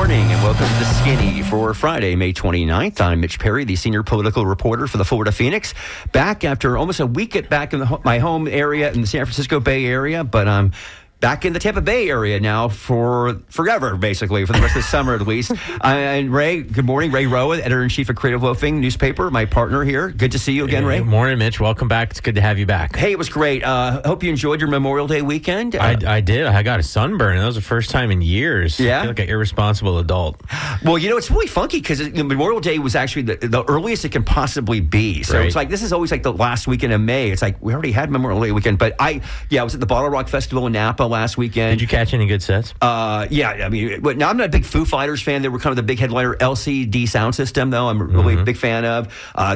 morning and welcome to The Skinny for Friday, May 29th. I'm Mitch Perry, the senior political reporter for the Florida Phoenix. Back after almost a week back in my home area in the San Francisco Bay Area, but I'm back in the Tampa Bay area now for forever, basically, for the rest of the summer at least. And Ray, good morning. Ray Roa, editor-in-chief of Creative Loafing newspaper, my partner here. Good to see you again, Ray. Good morning, Mitch. Welcome back. It's good to have you back. Hey, it was great. Hope you enjoyed your Memorial Day weekend. I did. I got a sunburn, and that was the first time in years. Yeah? I feel like an irresponsible adult. Well, it's really funky because Memorial Day was actually the earliest it can possibly be. So It's like, this is always like the last weekend of May. It's like, we already had Memorial Day weekend. But I was at the Bottle Rock Festival in Napa last weekend. Did you catch any good sets? Yeah. I mean, now I'm not a big Foo Fighters fan. They were kind of the big headliner. LCD Sound System, though, I'm really a big fan of.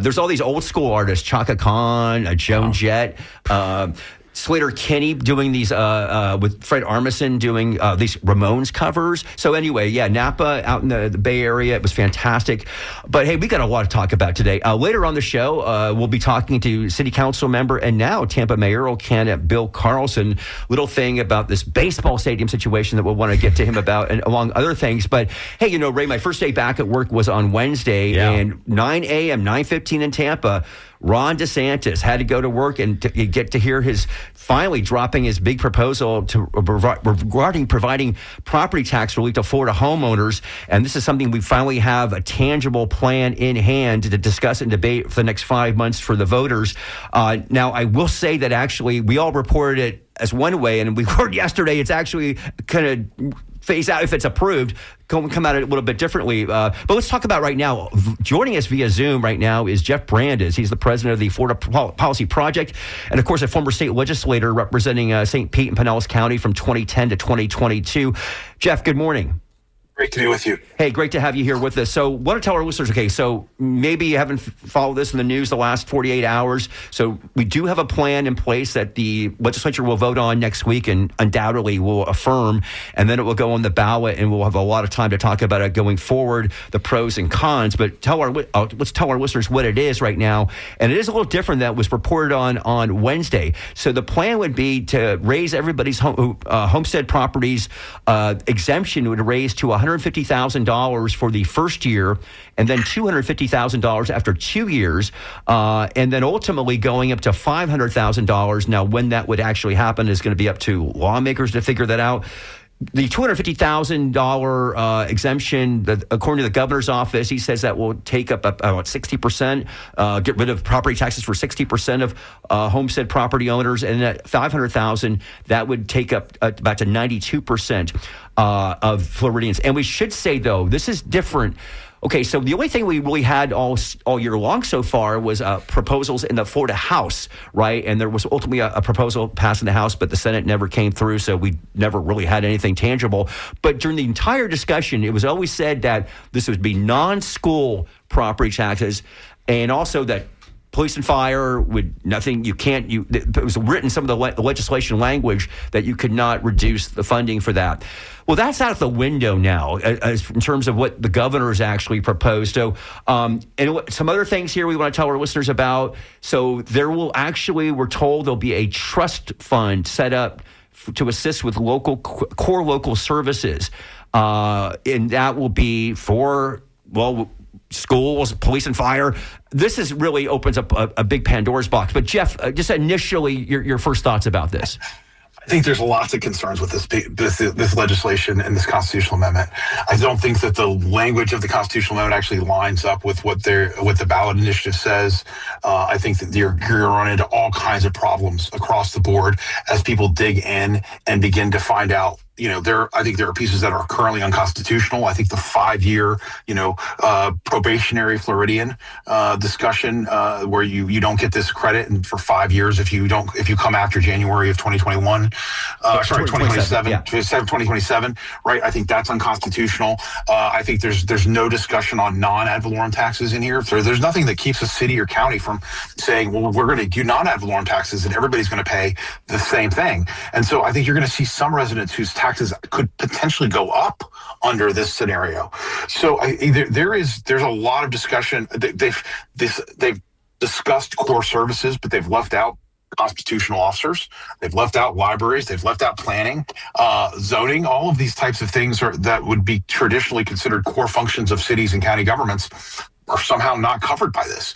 There's all these old school artists, Chaka Khan, Joan Jett, Slater Kinney doing these with Fred Armisen doing these Ramones covers. So anyway, yeah, Napa out in the Bay Area, it was fantastic. But hey, we got a lot to talk about today. Later on the show, we'll be talking to City Council member and now Tampa mayoral candidate Bill Carlson. Little thing about this baseball stadium situation that we'll want to get to him about, and among other things. But hey, Ray, my first day back at work was on Wednesday, and 9 a.m., 9:15 in Tampa. Ron DeSantis had to go to work and get to hear his finally dropping his big proposal regarding providing property tax relief to Florida homeowners. And this is something we finally have a tangible plan in hand to discuss and debate for the next 5 months for the voters. Now, I will say that actually we all reported it as one way, and we heard yesterday it's actually kind of phase out if it's approved, come out a little bit differently. But let's talk about right now. Joining us via Zoom right now is Jeff Brandes. He's the president of the Florida Policy Project, and of course a former state legislator representing St. Pete and Pinellas County from 2010 to 2022. Jeff, good morning. Great to be with you. Hey, great to have you here with us. So want to tell our listeners, okay, so maybe you haven't followed this in the news the last 48 hours. So we do have a plan in place that the legislature will vote on next week and undoubtedly will affirm, and then it will go on the ballot, and we'll have a lot of time to talk about it going forward, the pros and cons. But let's tell our listeners what it is right now. And it is a little different than was reported on Wednesday. So the plan would be to raise everybody's homestead properties exemption would raise to $150,000 for the first year, and then $250,000 after 2 years, and then ultimately going up to $500,000. Now, when that would actually happen is going to be up to lawmakers to figure that out. The $250,000 exemption, according to the governor's office, he says that will take up about 60%, get rid of property taxes for 60% of homestead property owners, and at $500,000, that would take up about to 92% of Floridians. And we should say, though, this is different. Okay, so the only thing we really had all year long so far was proposals in the Florida House, right? And there was ultimately a proposal passed in the House, but the Senate never came through, so we never really had anything tangible. But during the entire discussion, it was always said that this would be non-school property taxes, and also that police and fire it was written some of the legislation language that you could not reduce the funding for that. Well, that's out the window now in terms of what the governor has actually proposed. So, and some other things here we want to tell our listeners about. So there will actually, we're told there'll be a trust fund set up to assist with core local services. And that will be for, schools, police and fire. This really opens up a big Pandora's box. But Jeff, just initially, your first thoughts about this. I think there's lots of concerns with this legislation and this constitutional amendment. I don't think that the language of the constitutional amendment actually lines up with what the ballot initiative says. I think that you're going to run into all kinds of problems across the board as people dig in and begin to find out. I think there are pieces that are currently unconstitutional. I think the 5-year, probationary Floridian discussion where you don't get this credit and for 5 years if you come after January of 2021, 2027, right? I think that's unconstitutional. I think there's no discussion on non-ad valorem taxes in here. There's nothing that keeps a city or county from saying, well, we're going to do non-ad valorem taxes and everybody's going to pay the same thing. And so I think you're going to see some residents whose taxes could potentially go up under this scenario. So there's a lot of discussion. They've discussed core services, but they've left out constitutional officers. They've left out libraries. They've left out planning, zoning. All of these types of things that would be traditionally considered core functions of cities and county governments are somehow not covered by this.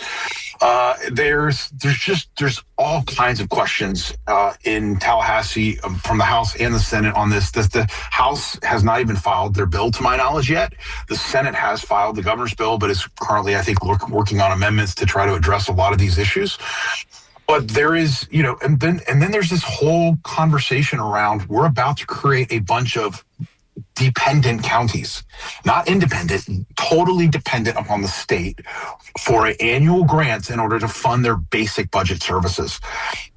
There's all kinds of questions in Tallahassee from the House and the Senate on this. The House has not even filed their bill, to my knowledge, yet. The Senate has filed the governor's bill, but is currently, I think, working on amendments to try to address a lot of these issues. But there is, and then there's this whole conversation around we're about to create a bunch of dependent counties, not independent, totally dependent upon the state for annual grants in order to fund their basic budget services.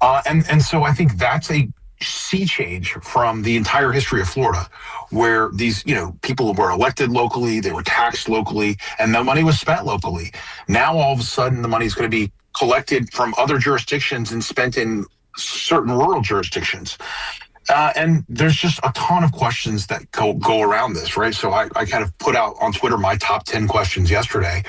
And so I think that's a sea change from the entire history of Florida, where these, people were elected locally, they were taxed locally, and the money was spent locally. Now, all of a sudden, the money is going to be collected from other jurisdictions and spent in certain rural jurisdictions. And there's just a ton of questions that go around this, right? So I kind of put out on Twitter my top 10 questions yesterday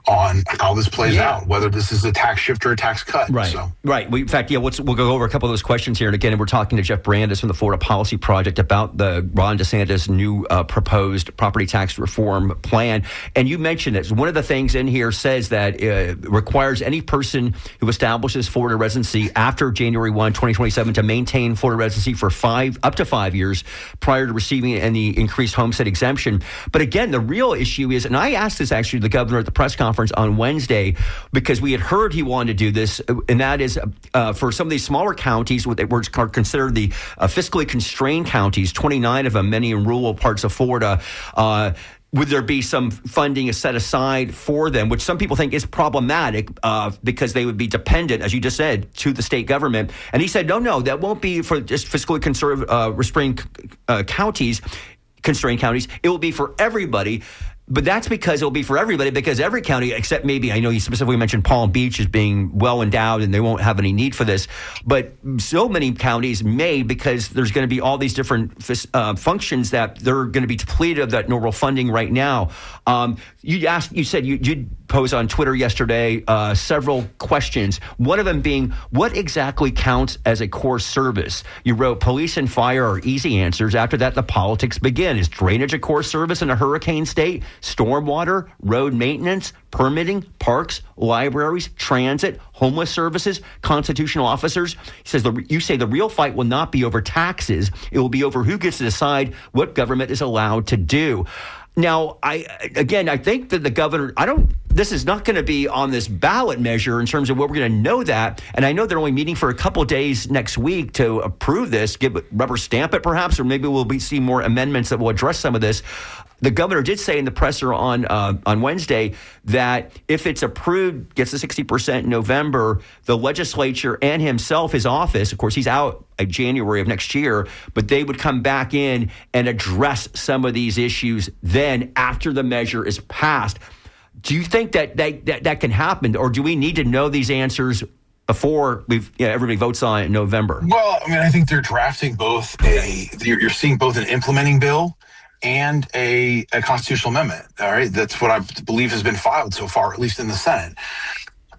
on how this plays out, whether this is a tax shift or a tax cut. Right. So. Right. In fact, we'll go over a couple of those questions here. And again, we're talking to Jeff Brandes from the Florida Policy Project about the Ron DeSantis new proposed property tax reform plan. And you mentioned it. One of the things in here says that it requires any person who establishes Florida residency after January 1, 2027 to maintain Florida residency for up to 5 years prior to receiving any increased homestead exemption. But again, the real issue is, and I asked this actually to the governor at the press conference on Wednesday, because we had heard he wanted to do this, and that is for some of these smaller counties, what were considered the fiscally constrained counties, 29 of them, many in rural parts of Florida. Would there be some funding set aside for them, which some people think is problematic because they would be dependent, as you just said, to the state government? And he said, no, that won't be for just fiscally restrained counties, constrained counties. It will be for everybody. But that's because it'll be for everybody, because every county, except maybe, I know you specifically mentioned Palm Beach as being well endowed and they won't have any need for this. But so many counties may, because there's going to be all these different functions that they're going to be depleted of that normal funding right now. You said you posed on Twitter yesterday several questions. One of them being, what exactly counts as a core service? You wrote police and fire are easy answers. After that, the politics begin. Is drainage a core service in a hurricane state? Stormwater, road maintenance, permitting, parks, libraries, transit, homeless services, constitutional officers. He says, you say the real fight will not be over taxes. It will be over who gets to decide what government is allowed to do. Now, I think that the governor, this is not going to be on this ballot measure in terms of what we're going to know that. And I know they're only meeting for a couple of days next week to approve this, rubber stamp it perhaps, or maybe we'll see more amendments that will address some of this. The governor did say in the presser on Wednesday that if it's approved, gets the 60% in November, the legislature and himself, his office, of course, he's out in January of next year, but they would come back in and address some of these issues then after the measure is passed. Do you think that can happen, or do we need to know these answers before everybody votes on it in November? Well, I think they're drafting both you're seeing both an implementing bill and a constitutional amendment. All right. That's what I believe has been filed so far, at least in the Senate.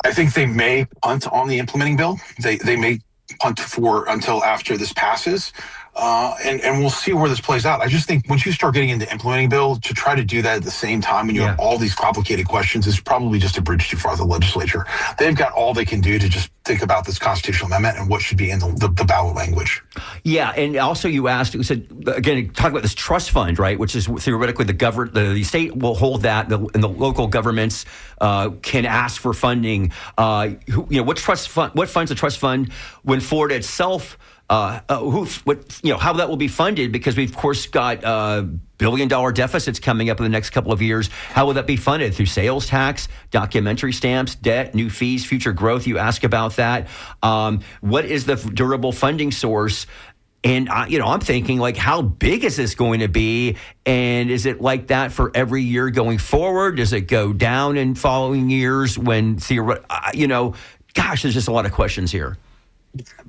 I think they may punt on the implementing bill. They may punt until after this passes. And we'll see where this plays out. I just think once you start getting into implementing bill, to try to do that at the same time when you have all these complicated questions is probably just a bridge too far for the legislature. They've got all they can do to just think about this constitutional amendment and what should be in the ballot language. Yeah, and also you said, again, talk about this trust fund, right, which is theoretically the state will hold that, and the local governments can ask for funding. What funds a trust fund when Florida itself how that will be funded, because we've of course got $1 billion deficits coming up in the next couple of years. How will that be funded? Through sales tax, documentary stamps, debt, new fees, future growth? You ask about that. What is the durable funding source? And, I'm thinking, how big is this going to be? And is it like that for every year going forward? Does it go down in following years when, gosh, there's just a lot of questions here.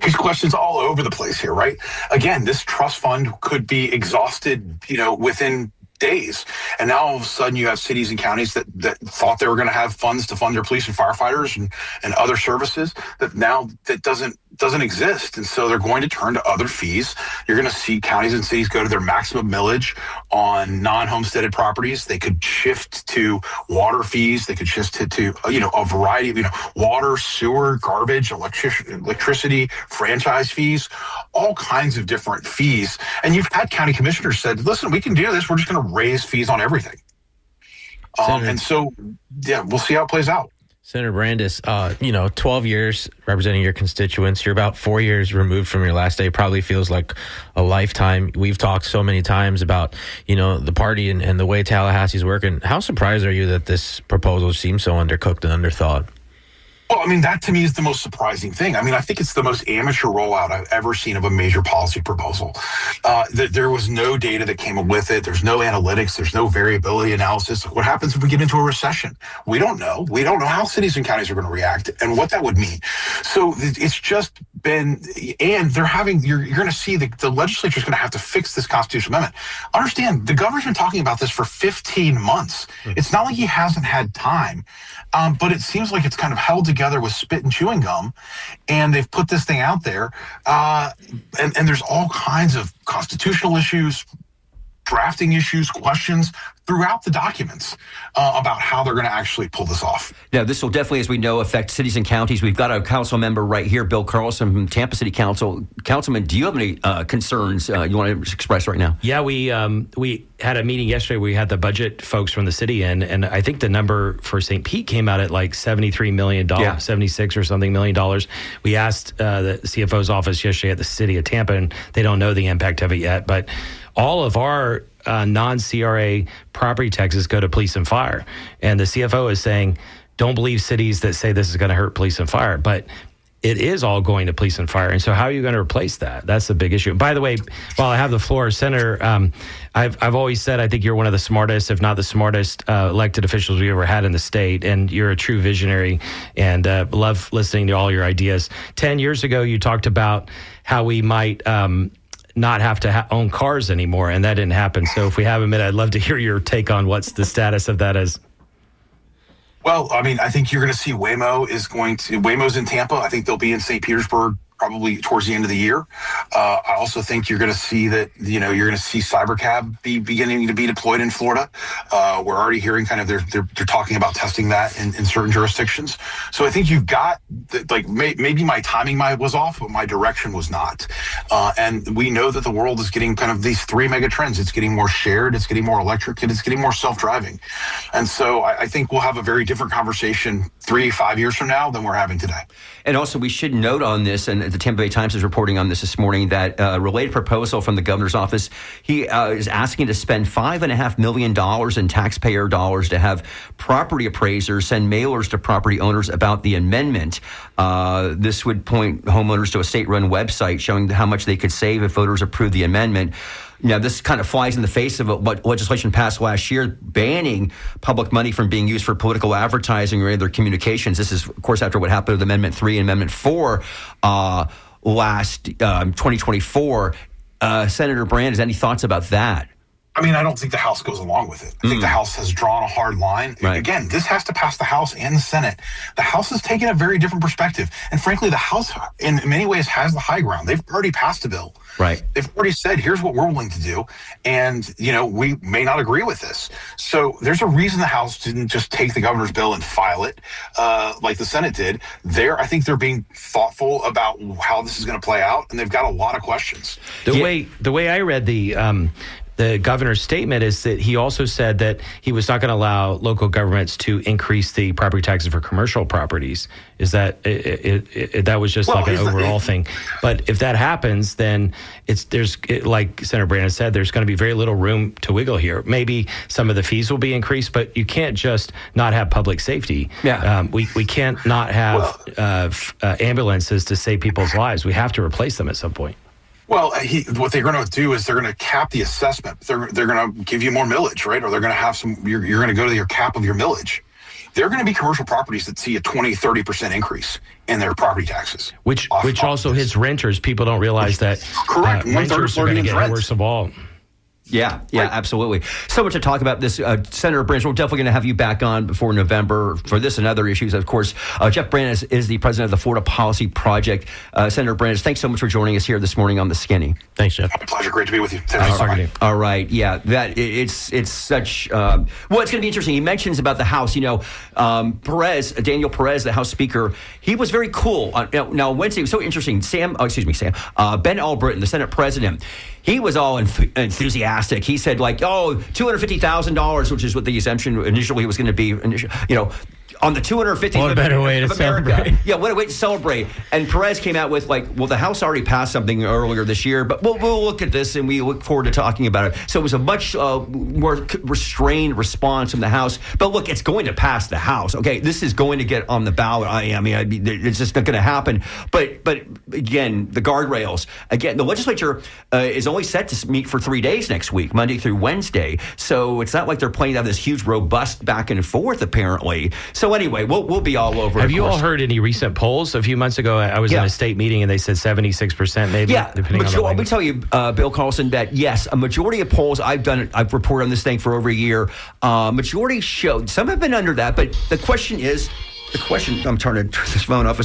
These questions all over the place here, right? Again, this trust fund could be exhausted, within days. And now all of a sudden you have cities and counties that thought they were going to have funds to fund their police and firefighters and other services that now that doesn't exist. And so they're going to turn to other fees. You're going to see counties and cities go to their maximum millage on non-homesteaded properties. They could shift to water fees. They could shift to a variety of, water, sewer, garbage, electricity, franchise fees, all kinds of different fees. And you've had county commissioners said, listen, we can do this. We're just going to raise fees on everything. And so, we'll see how it plays out. Senator Brandes, 12 years representing your constituents. You're about 4 years removed from your last day. Probably feels like a lifetime. We've talked so many times about, the party and the way Tallahassee's working. How surprised are you that this proposal seems so undercooked and underthought? Well, that to me is the most surprising thing. I think it's the most amateur rollout I've ever seen of a major policy proposal. There was no data that came with it. There's no analytics. There's no variability analysis. What happens if we get into a recession? We don't know. We don't know how cities and counties are going to react and what that would mean. So it's just been, and they're having, you're going to see the legislature is going to have to fix this constitutional amendment. Understand, the governor's been talking about this for 15 months. It's not like he hasn't had time, but it seems like it's kind of held together with spit and chewing gum, and they've put this thing out there, and there's all kinds of constitutional issues, drafting issues, questions throughout the documents about how they're going to actually pull this off. Now, this will definitely, as we know, affect cities and counties. We've got a council member right here, Bill Carlson from Tampa City Council. Councilman, do you have any concerns you want to express right now? Yeah, we had a meeting yesterday. We had the budget folks from the city in, and I think the number for St. Pete came out at like $73 million, $76 or something million. We asked the CFO's office yesterday at the city of Tampa, and they don't know the impact of it yet, but all of our non-CRA property taxes go to police and fire. And the CFO is saying, don't believe cities that say this is going to hurt police and fire. But it is all going to police and fire. And so how are you going to replace that? That's the big issue. By the way, while I have the floor, Senator, I've always said I think you're one of the smartest, if not the smartest, elected officials we ever had in the state. And you're a true visionary and love listening to all your ideas. 10 years ago, you talked about how we might not have to own cars anymore, and that didn't happen. So if we have a minute, I'd love to hear your take on what's the status of that is. Well, I think you're going to see Waymo's in Tampa. I think they'll be in St. Petersburg probably towards the end of the year. I also think you're going to see that, you're going to see CyberCab be beginning to be deployed in Florida. We're already hearing kind of they're talking about testing that in certain jurisdictions. So I think you've got, maybe my timing was off, but my direction was not. And we know that the world is getting kind of these three mega trends. It's getting more shared, it's getting more electric, and it's getting more self-driving. And so I think we'll have a very different conversation 3-5 years from now than we're having today. And also, we should note on this, and the Tampa Bay Times is reporting on this morning, that a related proposal from the governor's office, he is asking to spend $5.5 million in taxpayer dollars to have property appraisers send mailers to property owners about the amendment. This would point homeowners to a state-run website showing how much they could save if voters approve the amendment. Now, this kind of flies in the face of what legislation passed last year, banning public money from being used for political advertising or other communications. This is, of course, after what happened with Amendment 3 and Amendment 4 last 2024. Senator Brandes, any thoughts about that? I don't think the House goes along with it. I think the House has drawn a hard line. Right. Again, this has to pass the House and the Senate. The House has taken a very different perspective. And frankly, the House, in many ways, has the high ground. They've already passed a bill. Right. They've already said, here's what we're willing to do. And, we may not agree with this. So there's a reason the House didn't just take the governor's bill and file it like the Senate did. I think they're being thoughtful about how this is going to play out. And they've got a lot of questions. The way I read the governor's statement is that he also said that he was not going to allow local governments to increase the property taxes for commercial properties. Is that that was just like an overall thing? But if that happens, then like Senator Brandes said, there's going to be very little room to wiggle here. Maybe some of the fees will be increased, but you can't just not have public safety. Yeah. We can't not have ambulances to save people's lives. We have to replace them at some point. Well, what they're going to do is they're going to cap the assessment. They're going to give you more millage, right? Or they're going to have you're going to go to your cap of your millage. There are going to be commercial properties that see a 20-30% increase in their property taxes. Which also hits renters. People don't realize that correct. Renters are going to get hit worst of all. Yeah, absolutely. So much to talk about this. Senator Branch, we're definitely going to have you back on before November for this and other issues. Of course, Jeff Brandes is the president of the Florida Policy Project. Senator Brandes, thanks so much for joining us here this morning on The Skinny. Thanks, Jeff. My pleasure. Great to be with you. Thanks so much. All right. Yeah, that it's such. Well, it's going to be interesting. He mentions about the House. Daniel Perez, the House Speaker, he was very cool. Now Wednesday was so interesting. Ben Albritton, the Senate President, he was all enthusiastic. He said $250,000, which is what the exemption initially was going to be. On the 250th what a better way to celebrate. Yeah, what a way to celebrate. And Perez came out with the House already passed something earlier this year, but we'll look at this and we look forward to talking about it. So it was a much more restrained response from the House. But look, it's going to pass the House. Okay, this is going to get on the ballot. I mean, it's just not going to happen. But again, the guardrails. Again, the legislature is only set to meet for 3 days next week, Monday through Wednesday. So it's not like they're planning to have this huge, robust back and forth, apparently. So anyway, we'll be all over. Have you all heard any recent polls? A few months ago, I was in a state meeting and they said 76%, maybe. Yeah, depending on the let me tell you, Bill Carlson, that yes, a majority of polls I've reported on this thing for over a year. Majority showed, some have been under that, but the question, I'm turning this phone off,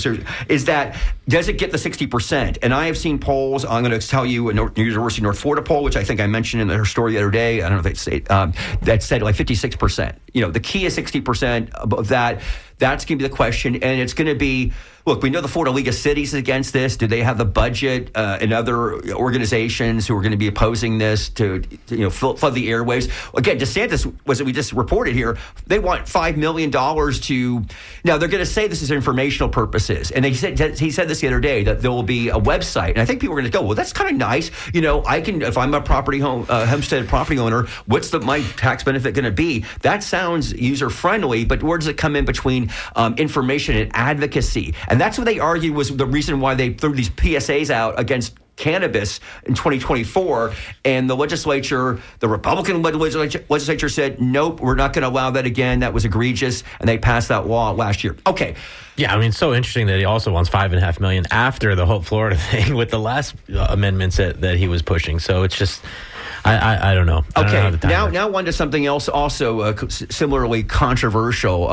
is that does it get the 60%? And I have seen polls. I'm going to tell you a University of North Florida poll, which I think I mentioned in her story the other day. I don't know if they say that said 56%. The key is 60% of that. That's going to be the question, and it's going to be. Look, we know the Florida League of Cities is against this. Do they have the budget and other organizations who are going to be opposing this to flood the airwaves? Again, DeSantis, we just reported here, they want $5 million to. Now they're going to say this is informational purposes, and he said this the other day that there will be a website, and I think people are going to go, well, that's kind of nice. I can, if I'm a homestead property owner, what's my tax benefit going to be? That sounds user friendly, but where does it come in between information and advocacy? And that's what they argue was the reason why they threw these PSAs out against cannabis in 2024. And the legislature, the Republican legislature said, nope, we're not going to allow that again. That was egregious. And they passed that law last year. Okay. Yeah, I mean, it's so interesting that he also wants $5.5 million after the Hope Florida thing with the last amendments that he was pushing. So it's just... I don't know. Okay, now on to something else also similarly controversial.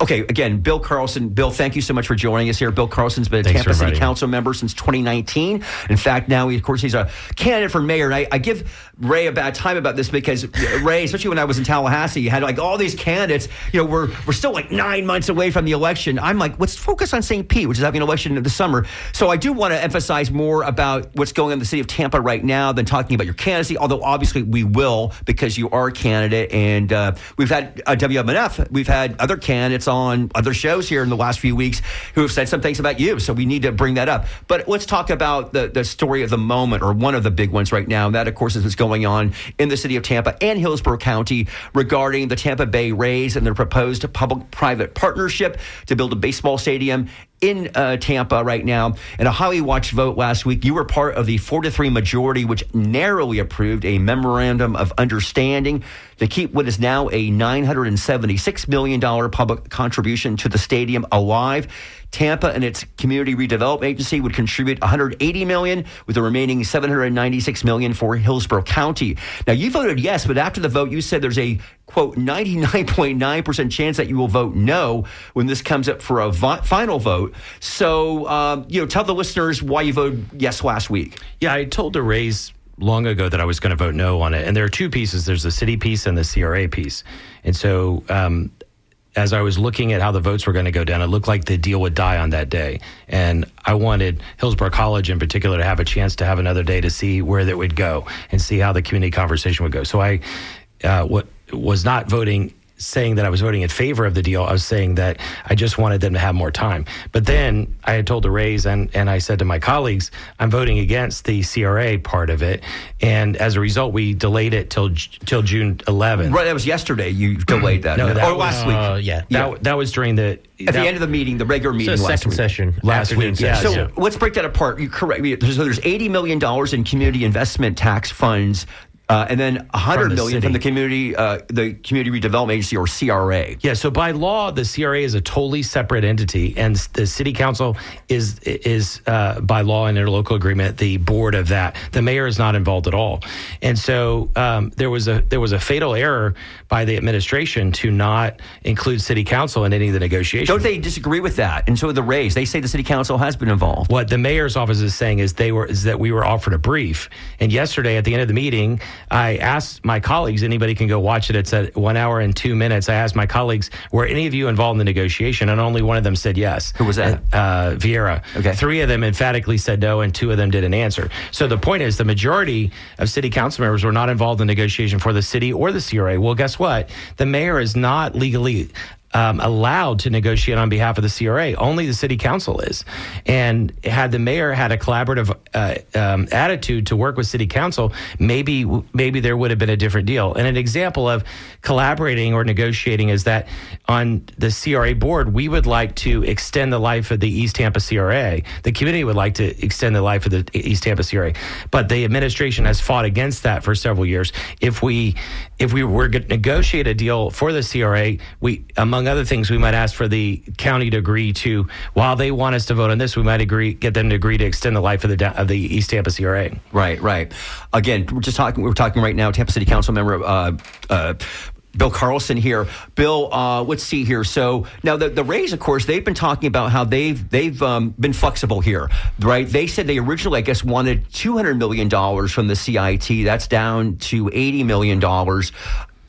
Okay, again, Bill Carlson. Bill, thank you so much for joining us here. Bill Carlson's been a Tampa City Council member since 2019. In fact, now of course he's a candidate for mayor. And I give Ray a bad time about this because Ray, especially when I was in Tallahassee, you had all these candidates. We're still 9 months away from the election. I'm like, let's focus on St. Pete, which is having an election in the summer. So I do want to emphasize more about what's going on in the city of Tampa right now than talking about your candidacy. Although obviously we will, because you are a candidate, and we've had WMNF, we've had other candidates on other shows here in the last few weeks who have said some things about you, so we need to bring that up. But let's talk about the story of the moment, or one of the big ones right now, and that of course is what's going on in the city of Tampa and Hillsborough County regarding the Tampa Bay Rays and their proposed public-private partnership to build a baseball stadium in Tampa right now. In a highly watched vote last week, you were part of the 4-3 majority, which narrowly approved a memorandum of understanding to keep what is now a $976 million public contribution to the stadium alive. Tampa and its community redevelopment agency would contribute $180 million, with the remaining $796 million for Hillsborough County. Now, you voted yes, but after the vote, you said there's a, quote, 99.9% chance that you will vote no when this comes up for a final vote. So, tell the listeners why you voted yes last week. Yeah, I told the Rays long ago that I was going to vote no on it. And there are two pieces. There's the city piece and the CRA piece. And so as I was looking at how the votes were going to go down, it looked like the deal would die on that day. And I wanted Hillsborough College in particular to have a chance to have another day to see where that would go and see how the community conversation would go. So I was not saying that I was voting in favor of the deal. I was saying that I just wanted them to have more time. But then I had told the Rays and I said to my colleagues, I'm voting against the CRA part of it. And as a result, we delayed it till June 11th. Right, that was yesterday. You delayed that. No, or last week. Yeah. That was during the... At the end of the meeting, the regular meeting last second week. Session. Last week, yeah. So let's break that apart. You're correct. So there's $80 million in community investment tax funds And then $100 million from city. the community redevelopment agency, or CRA. Yeah, so by law, the CRA is a totally separate entity, and the city council is by law in their local agreement the board of that. The mayor is not involved at all, and so there was a fatal error by the administration to not include city council in any of the negotiations. Don't they disagree with that? And so the Rays, they say the city council has been involved. What the mayor's office is saying is that we were offered a brief, and yesterday at the end of the meeting, I asked my colleagues, anybody can go watch it, it's at 1 hour and 2 minutes. I asked my colleagues, were any of you involved in the negotiation? And only one of them said yes. Who was that? Vieira. Okay. 3 of them emphatically said no, and 2 of them didn't answer. So the point is, the majority of city council members were not involved in negotiation for the city or the CRA. Well, guess what? The mayor is not legally allowed to negotiate on behalf of the CRA. Only the city council is. And had the mayor had a collaborative attitude to work with city council, maybe there would have been a different deal. And an example of collaborating or negotiating is that on the CRA board, we would like to extend the life of the East Tampa CRA. The community would like to extend the life of the East Tampa CRA. But the administration has fought against that for several years. If we were to negotiate a deal for the CRA, among other things, we might ask for the county to agree to, while they want us to vote on this, we might get them to agree to extend the life of the East Tampa CRA. Right. Again, we're talking right now, Tampa City Council member Bill Carlson here. Bill, let's see here. So now the Rays, of course, they've been talking about how they've been flexible here, right? They said they originally, I guess, wanted $200 million from the CIT. That's down to $80 million.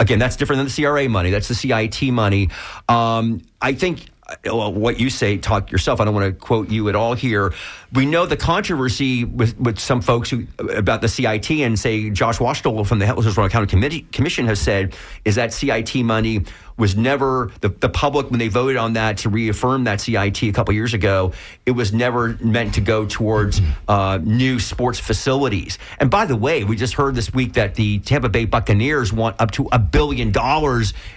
Again, that's different than the CRA money. That's the CIT money. I think what you say, talk yourself. I don't want to quote you at all here. We know the controversy with some folks about the CIT, and say Josh Washtel from the Hillsborough County Commission has said is that CIT money was never, the public, when they voted on that to reaffirm that CIT a couple years ago, it was never meant to go towards new sports facilities. And by the way, we just heard this week that the Tampa Bay Buccaneers want up to $1 billion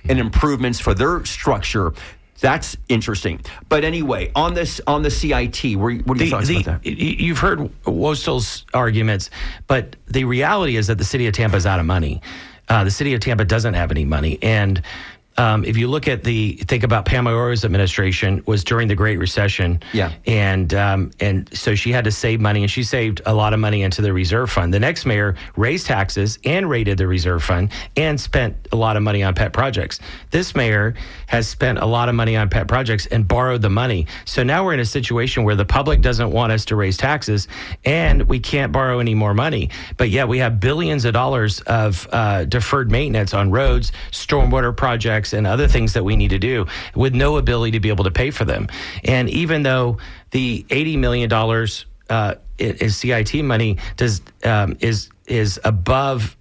in improvements for their structure. That's interesting. But anyway, on the CIT, what are your thoughts about that? You've heard Wostel's arguments, but the reality is that the city of Tampa is out of money. The city of Tampa doesn't have any money. And if you look at think about Pam Arroyo's administration was during the Great Recession. Yeah. And so she had to save money, and she saved a lot of money into the reserve fund. The next mayor raised taxes and raided the reserve fund and spent a lot of money on pet projects. This mayor has spent a lot of money on pet projects and borrowed the money. So now we're in a situation where the public doesn't want us to raise taxes, and we can't borrow any more money. But yet we have billions of dollars of deferred maintenance on roads, stormwater projects, and other things that we need to do with no ability to be able to pay for them. And even though the $80 million is CIT money is above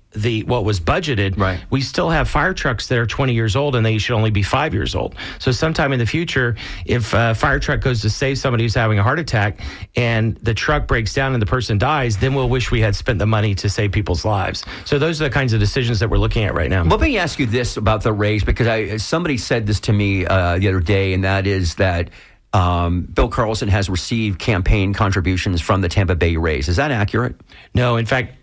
what was budgeted, right, we still have fire trucks that are 20 years old, and they should only be 5 years old. So sometime in the future, if a fire truck goes to save somebody who's having a heart attack and the truck breaks down and the person dies, then we'll wish we had spent the money to save people's lives. So those are the kinds of decisions that we're looking at right now. Let me ask you this about the Rays, because somebody said this to me the other day, and that is that Bill Carlson has received campaign contributions from the Tampa Bay Rays. Is that accurate? No. In fact,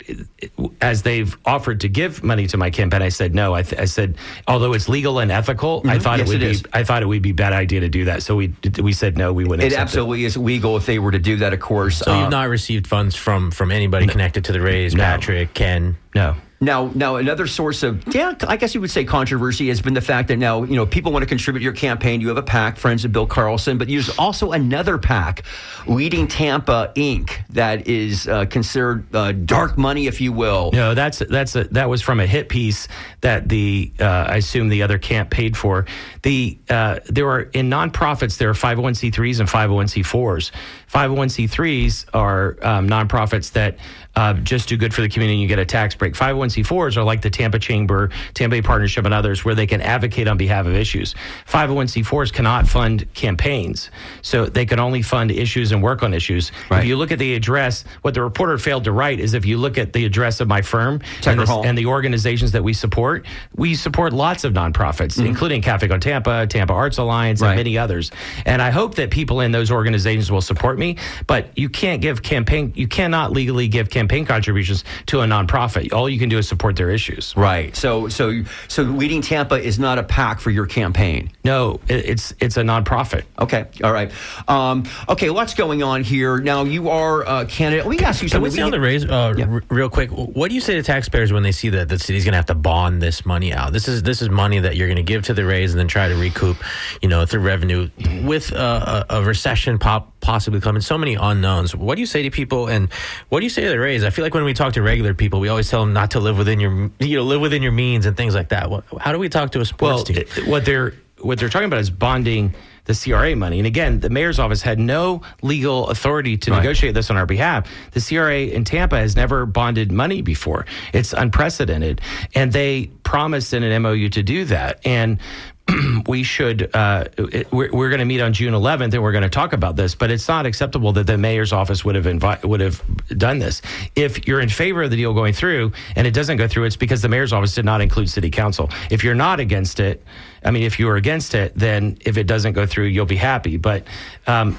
as they've offered to give money to my campaign, I said no. I said, although it's legal and ethical, I thought it would be a bad idea to do that. So we said no, we wouldn't. It absolutely is legal if they were to do that, of course. So you've not received funds from anybody connected to the Rays, No. Patrick, Ken? No. Now, another source of, I guess you would say controversy has been the fact that now, people want to contribute to your campaign. You have a PAC, Friends of Bill Carlson, but there's also another PAC, Leading Tampa Inc., that is considered dark money, if you will. No, that was from a hit piece that I assume the other camp paid for. There are, in nonprofits, there are 501c3s and 501c4s. 501c3s are nonprofits that just do good for the community and you get a tax break. 501c4s are like the Tampa Chamber, Tampa Bay Partnership, and others where they can advocate on behalf of issues. 501c4s cannot fund campaigns, so they can only fund issues and work on issues. Right. If you look at the address, what the reporter failed to write is if you look at the address of my firm and the organizations that we support lots of nonprofits, including Cafe on Tampa, Tampa Arts Alliance, and many others. And I hope that people in those organizations will support me, but you cannot legally give campaign campaign contributions to a nonprofit. All you can do is support their issues. Right. So Leading Tampa is not a PAC for your campaign. No, it's a nonprofit. Okay. All right. Okay. Lots going on here. Now you are a candidate. Let me ask you Can something. we stay on the raise real quick? What do you say to taxpayers when they see that the city's going to have to bond this money out? This is money that you're going to give to the raise and then try to recoup, through revenue with a recession possibly coming. So many unknowns. What do you say to people, and what do you say to the raise? I feel like when we talk to regular people, we always tell them not to live within your means and things like that. How do we talk to a sports team? What they're talking about is bonding the CRA money. And again, the mayor's office had no legal authority to negotiate this on our behalf. The CRA in Tampa has never bonded money before. It's unprecedented. And they promised in an MOU to do that. And we should, we're going to meet on June 11th and we're going to talk about this, but it's not acceptable that the mayor's office would have done this. If you're in favor of the deal going through and it doesn't go through, it's because the mayor's office did not include city council. If you're not against it, if you are against it, then if it doesn't go through, you'll be happy. But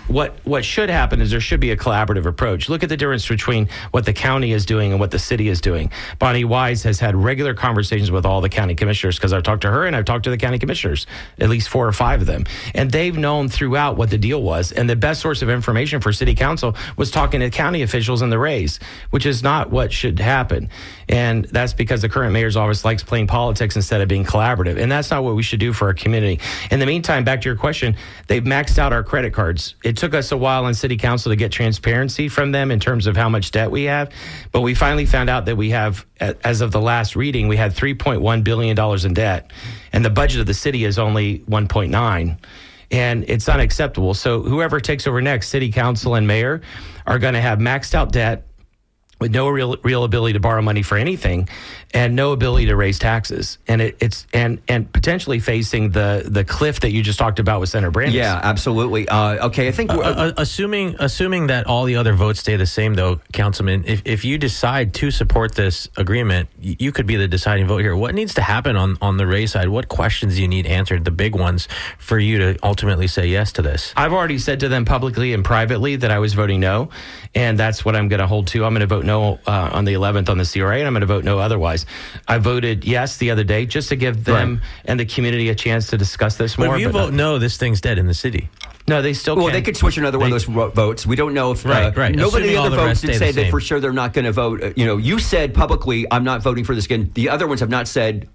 what should happen is there should be a collaborative approach. Look at the difference between what the county is doing and what the city is doing. Bonnie Wise has had regular conversations with all the county commissioners because I've talked to her and I've talked to the county commissioners, at least 4 or 5 of them. And they've known throughout what the deal was. And the best source of information for city council was talking to county officials in the raise, which is not what should happen. And that's because the current mayor's office likes playing politics instead of being collaborative. And that's not what we should do for our community. In the meantime, back to your question, they've maxed out our credit cards. It took us a while in city council to get transparency from them in terms of how much debt we have. But we finally found out that we have, as of the last reading, we had $3.1 billion in debt. And the budget of the city is only 1.9. And it's unacceptable. So whoever takes over next, city council and mayor, are going to have maxed out debt with no real ability to borrow money for anything, and no ability to raise taxes, and it's potentially facing the cliff that you just talked about with Senator Brandes. Yeah, absolutely. Okay, I think assuming that all the other votes stay the same, though, Councilman, if you decide to support this agreement, you could be the deciding vote here. What needs to happen on the raise side? What questions do you need answered, the big ones, for you to ultimately say yes to this? I've already said to them publicly and privately that I was voting no, and that's what I'm going to hold to. I'm going to vote no on the 11th on the CRA, and I'm going to vote no otherwise. I voted yes the other day just to give them and the community a chance to discuss this more. But if you vote no, this thing's dead in the city. No, they still Well, they could switch another one of those votes. We don't know if... Right. Nobody of the other votes did say that for sure they're not going to vote. You said publicly, I'm not voting for this again. The other ones have not said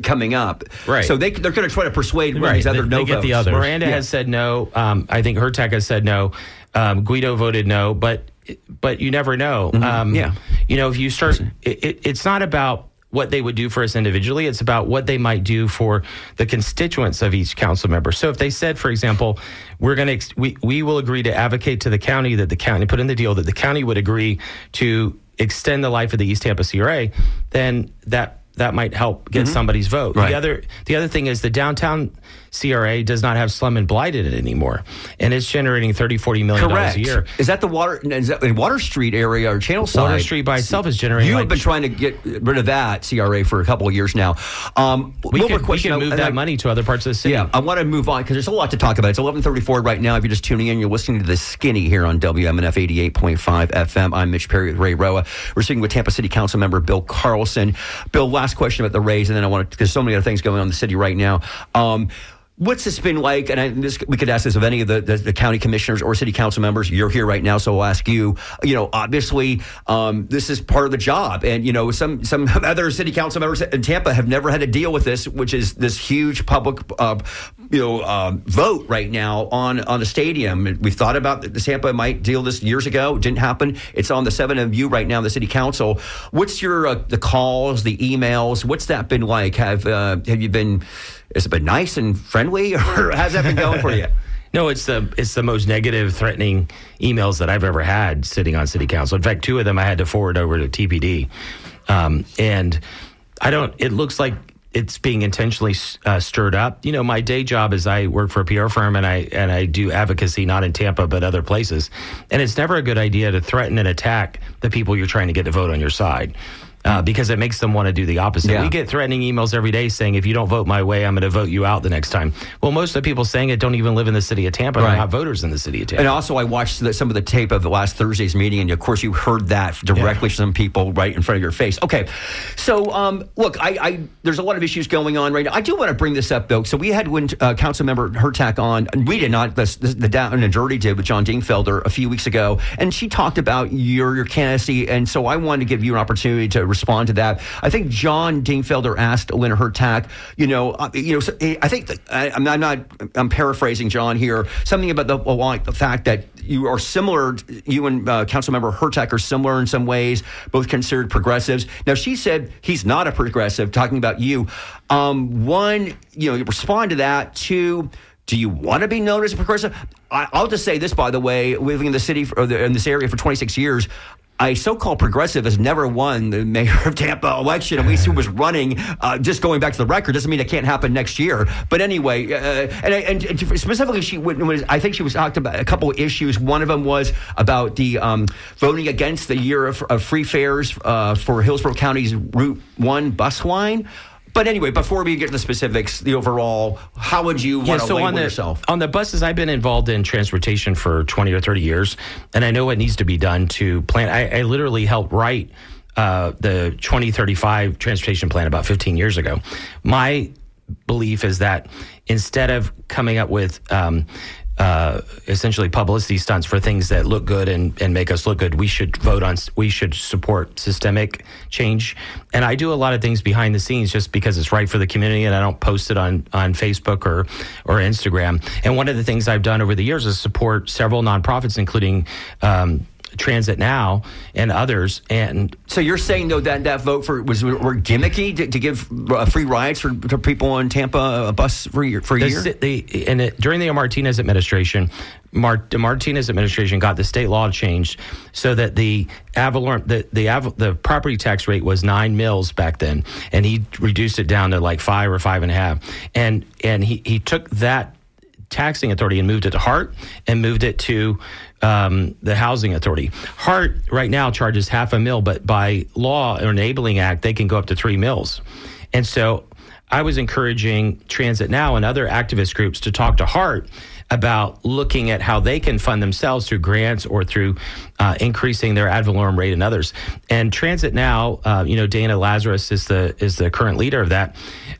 coming up. Right. So they're going to try to persuade one of these other no votes. The others. Miranda has said no. I think Hurtak has said no. Guido voted no. But you never know. If you start... It's not about what they would do for us individually. It's about what they might do for the constituents of each council member. So if they said, for example, we will agree to advocate to the county that the county put in the deal that the county would agree to extend the life of the East Tampa CRA, then that might help get somebody's vote. Right. The other thing is the downtown CRA does not have slum and blight in it anymore, and it's generating $30-40 million a year. Is that in Water Street area or Channel Side? Water Street by itself is generating. You have been trying to get rid of that CRA for a couple of years now. We can move that money to other parts of the city. Yeah, I want to move on because there's a lot to talk about. It's 11:34 right now. If you're just tuning in, you're listening to The Skinny here on WMNF 88.5 FM. I'm Mitch Perry with Ray Roa. We're speaking with Tampa City Council member Bill Carlson. Bill, last question about the raise, and then I want to, because so many other things going on in the city right now. What's this been like? And we could ask this of any of the county commissioners or city council members. You're here right now, so I'll ask you. Obviously, this is part of the job, and some other city council members in Tampa have never had to deal with this, which is this huge public, vote right now on the stadium. We've thought about the Tampa might deal this years ago. It didn't happen. It's on the 7 of you right now, the city council. What's your the calls, the emails? What's that been like? Have you been? Has it been nice and friendly, or how's that been going for you? No, it's the most negative, threatening emails that I've ever had sitting on city council. In fact, 2 of them I had to forward over to TPD, and it looks like it's being intentionally stirred up. My day job is I work for a PR firm, and I do advocacy not in Tampa but other places, and it's never a good idea to threaten and attack the people you're trying to get to vote on your side. because it makes them want to do the opposite. Yeah. We get threatening emails every day saying, if you don't vote my way, I'm going to vote you out the next time. Well, most of the people saying it don't even live in the city of Tampa. They're not voters in the city of Tampa. And also, I watched some of the tape of the last Thursday's meeting, and of course, you heard that directly from some people right in front of your face. Okay, so look, there's a lot of issues going on right now. I do want to bring this up, though. So we had Councilmember Hurtak on, and we did not, the Down and Dirty did with John Dingfelder a few weeks ago, and she talked about your candidacy, and so I wanted to give you an opportunity to respond to that. I think John Dingfelder asked Lynn Hurtak, so I think I'm paraphrasing John here, something about the fact that you are similar, you and Councilmember Hurtak are similar in some ways, both considered progressives. Now, she said he's not a progressive, talking about you. One, respond to that. Two, do you want to be known as a progressive? I'll just say this, by the way, living in the city in this area for 26 years, a so-called progressive has never won the mayor of Tampa election, at least who was running. Just going back to the record doesn't mean it can't happen next year. But anyway, and specifically, I think she was talking about a couple of issues. One of them was about the voting against the year of free fares for Hillsborough County's Route 1 bus line. But anyway, before we get to the specifics, the overall, how would you want to label yourself? On the buses, I've been involved in transportation for 20 or 30 years, and I know what needs to be done to plan. I literally helped write the 2035 transportation plan about 15 years ago. My belief is that instead of coming up with essentially publicity stunts for things that look good and make us look good, we should support systemic change. And I do a lot of things behind the scenes just because it's right for the community, and I don't post it on Facebook or Instagram. And one of the things I've done over the years is support several nonprofits, including Transit Now and others. And so you're saying, though, that vote were gimmicky to give free rides for people in Tampa, a bus for a year? During the Martinez administration, the Martinez administration got the state law changed so that the property tax rate was 9 mils back then, and he reduced it down to like 5 or 5.5. And he took that taxing authority and moved it to HART and moved it to the Housing Authority. HART right now charges $0.5 but by law or enabling act, they can go up to 3 mils. And so I was encouraging Transit Now and other activist groups to talk to HART about looking at how they can fund themselves through grants or through increasing their ad valorem rate and others. And Transit Now, Dana Lazarus is the current leader of that,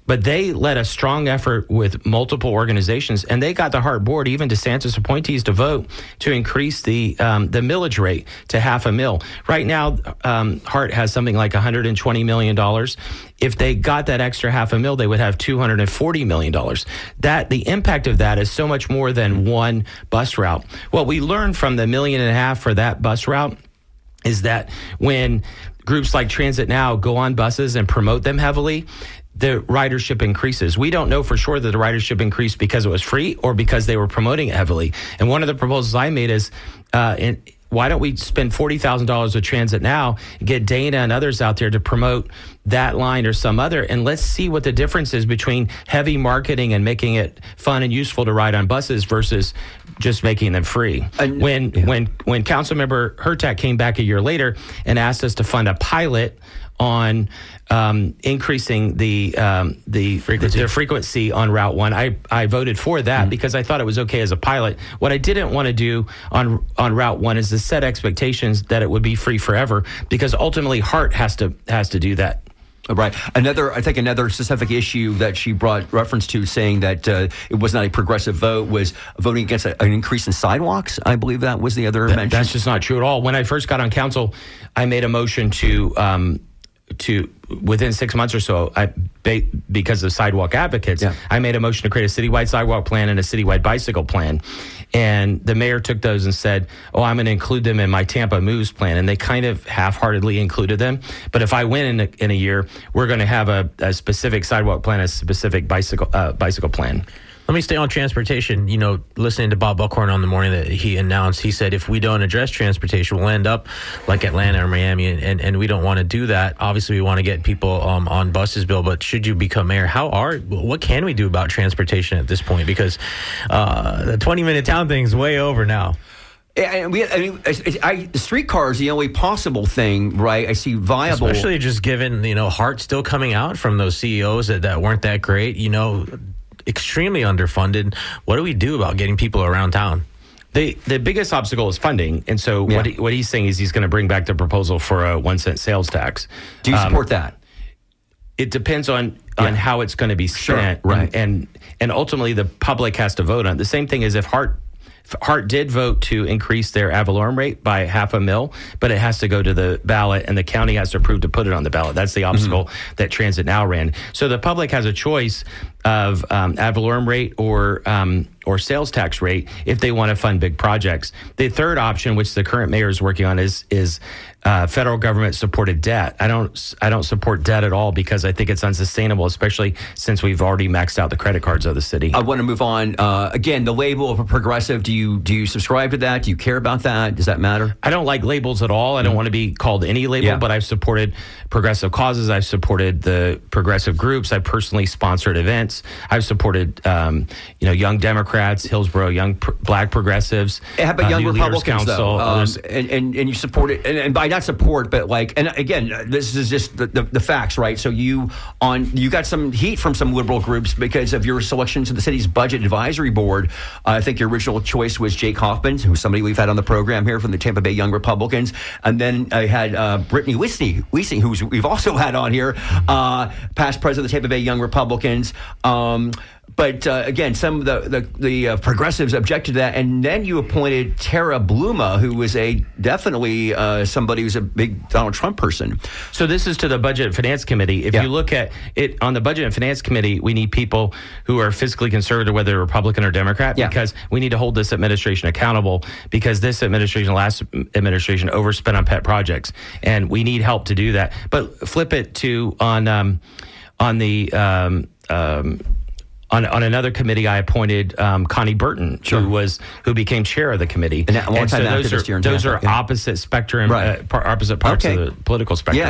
but they led a strong effort with multiple organizations, and they got the HART board, even DeSantis appointees, to vote to increase the millage rate to $0.5. Right now, HART has something like $120 million. If they got that extra $0.5, they would have $240 million. The impact of that is so much more than one bus route. What we learned from the $1.5 million for that bus route is that when groups like Transit Now go on buses and promote them heavily, the ridership increases. We don't know for sure that the ridership increased because it was free or because they were promoting it heavily. And one of the proposals I made is, why don't we spend $40,000 with Transit Now, get Dana and others out there to promote that line or some other, and let's see what the difference is between heavy marketing and making it fun and useful to ride on buses versus just making them free. When Councilmember Hurtak came back a year later and asked us to fund a pilot on increasing the frequency on Route 1. I voted for that because I thought it was okay as a pilot. What I didn't want to do on Route 1 is to set expectations that it would be free forever, because ultimately HART has to do that. Right. Another specific issue that she brought reference to, saying that it was not a progressive vote, was voting against an increase in sidewalks. I believe that was the other mention. That's just not true at all. When I first got on council, I made a motion to within 6 months or so, because of sidewalk advocates, I made a motion to create a citywide sidewalk plan and a citywide bicycle plan. And the mayor took those and said, I'm going to include them in my Tampa Moves plan. And they kind of half-heartedly included them. But if I win in a year, we're going to have a specific sidewalk plan, a specific bicycle plan. Let me stay on transportation. Listening to Bob Buckhorn on the morning that he announced, he said, if we don't address transportation, we'll end up like Atlanta or Miami, and we don't want to do that. Obviously, we want to get people on buses, Bill, but should you become mayor, what can we do about transportation at this point? Because the 20-minute town thing is way over now. And the streetcar is the only possible thing, right? I see viable. Especially just given, Hart still coming out from those CEOs that weren't that great, extremely underfunded. What do we do about getting people around town? The biggest obstacle is funding. And so what he's saying is he's going to bring back the proposal for a 1 cent sales tax. Do you support that? It depends on how it's going to be spent. Sure, right. And ultimately the public has to vote on it. The same thing is if Hart did vote to increase their ad valorem rate by $500,000, but it has to go to the ballot and the county has to approve to put it on the ballot. That's the obstacle that Transit Now ran. So the public has a choice of ad valorem rate or sales tax rate if they want to fund big projects. The third option, which the current mayor is working on, is federal government supported debt. I don't support debt at all because I think it's unsustainable, especially since we've already maxed out the credit cards of the city. I want to move on. Again, the label of a progressive. Do you subscribe to that? Do you care about that? Does that matter? I don't like labels at all. I don't want to be called any label, but I've supported progressive causes. I've supported the progressive groups. I've personally sponsored events. I've supported, Young Democrats, Hillsborough, young black progressives. How about Young New Republicans, Council, though? And you support it, and by not support, but and again, this is just the facts, right? So you got some heat from some liberal groups because of your selection to the city's budget advisory board. I think your original choice was Jake Hoffman, who's somebody we've had on the program here from the Tampa Bay Young Republicans, and then I had Brittany Wiese, who we've also had on here, past president of the Tampa Bay Young Republicans. But again, some of the progressives objected to that, and then you appointed Tara Bluma, who was definitely somebody who's a big Donald Trump person. So this is to the Budget and Finance Committee. If you look at it on the Budget and Finance Committee, we need people who are fiscally conservative, whether they're Republican or Democrat, because we need to hold this administration accountable. Because this administration, last administration, overspent on pet projects, and we need help to do that. But flip it to on another committee, I appointed Connie Burton, who became chair of the committee. And so those are opposite spectrum, opposite parts of the political spectrum.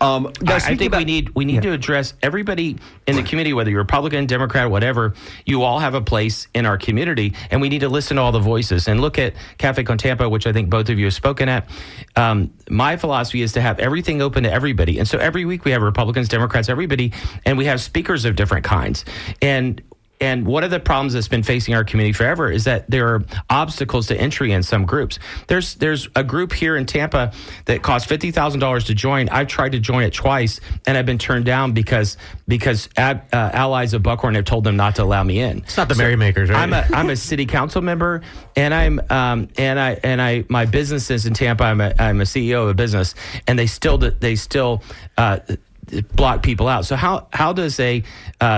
I think we need to address everybody in the community, whether you're Republican, Democrat, whatever. You all have a place in our community, and we need to listen to all the voices and look at Cafe Con Tampa, which I think both of you have spoken at. My philosophy is to have everything open to everybody, and so every week we have Republicans, Democrats, everybody, and we have speakers of different kinds. And one of the problems that's been facing our community forever is that there are obstacles to entry in some groups. There's a group here in Tampa that costs $50,000 to join. I've tried to join it twice, and I've been turned down because allies of Buckhorn have told them not to allow me in. It's not the Merrymakers, right? I'm a city council member, and my business is in Tampa. I'm a CEO of a business, and they still block people out. So how does a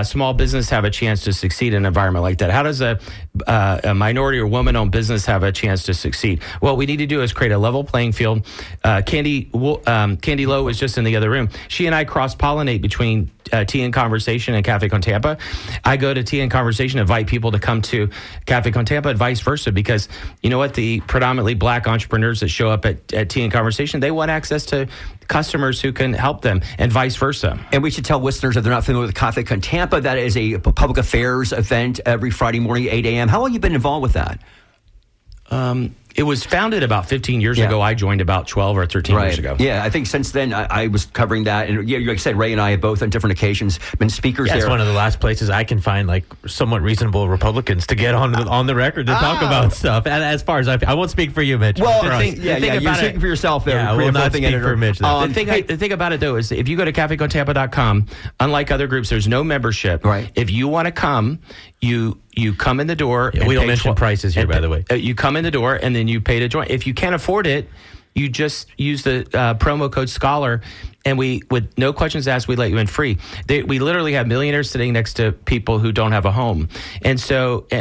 small business have a chance to succeed in an environment like that? How does a minority or woman-owned business have a chance to succeed? What we need to do is create a level playing field. Candy Lowe was just in the other room. She and I cross-pollinate between Tea and Conversation and Cafe Con Tampa. I go to Tea and Conversation, invite people to come to Cafe Con Tampa and vice versa, because you know what? The predominantly black entrepreneurs that show up at Tea and Conversation, they want access to customers who can help them, and vice versa. And we should tell listeners, if they're not familiar with Cafe Con Tampa, that is a public affairs event every Friday morning, 8 a.m. How long have you been involved with that? It was founded about 15 years ago. I joined about 12 or 13 years ago. Yeah, I think since then I was covering that. And like I said, Ray and I have both on different occasions been speakers there. It's one of the last places I can find like somewhat reasonable Republicans to get on the record to talk about stuff. And as far as I won't speak for you, Mitch. Well, you're speaking for yourself there. Yeah, I will not speak for Mitch. The thing about it, though, is if you go to cafecontampa.com, unlike other groups, there's no membership. Right. If you want to come, you come in the door. Yeah, we don't mention prices here, by the way. You come in the door and then you pay to join. If you can't afford it, you just use the promo code SCHOLAR, and we, with no questions asked, we let you in free. We literally have millionaires sitting next to people who don't have a home. And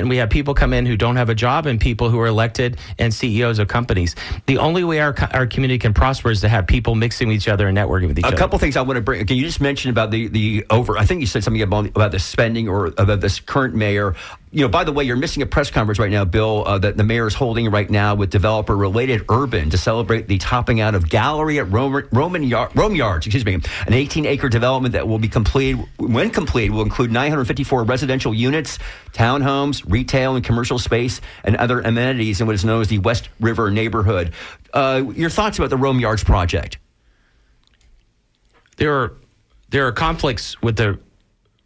we have people come in who don't have a job, and people who are elected and CEOs of companies. The only way our community can prosper is to have people mixing with each other and networking with each other. A couple things I want to bring. Can you just mention about the I think you said something about the spending or about this current mayor. by the way, you're missing a press conference right now, Bill, that the mayor is holding right now with developer Related Urban to celebrate the topping out of Gallery at Rome Yards, an 18-acre development that will be completed. When complete, will include 954 residential units, townhomes, retail and commercial space, and other amenities in what is known as the West River neighborhood. Your thoughts about the Rome Yards project? There are conflicts with the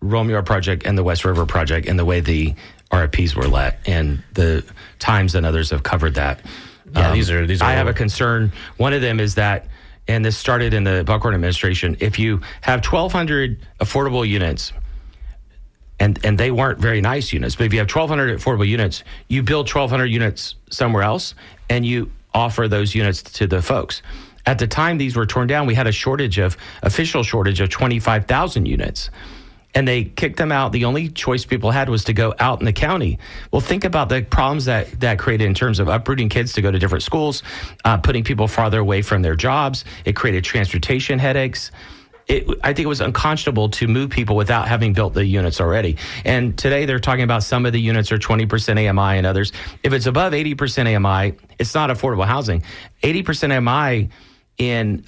Rome Yard project and the West River project and the way the RFPs were let, and the Times and others have covered that. Yeah, these are. I have a concern. One of them is that, and this started in the Buckhorn administration, if you have 1,200 affordable units, and they weren't very nice units, but if you have 1,200 affordable units, you build 1,200 units somewhere else, and you offer those units to the folks. At the time these were torn down, we had a official shortage of 25,000 units. And they kicked them out. The only choice people had was to go out in the county. Well, think about the problems that created in terms of uprooting kids to go to different schools, putting people farther away from their jobs. It created transportation headaches. I think it was unconscionable to move people without having built the units already. And today they're talking about some of the units are 20% AMI and others. If it's above 80% AMI, it's not affordable housing. 80% AMI in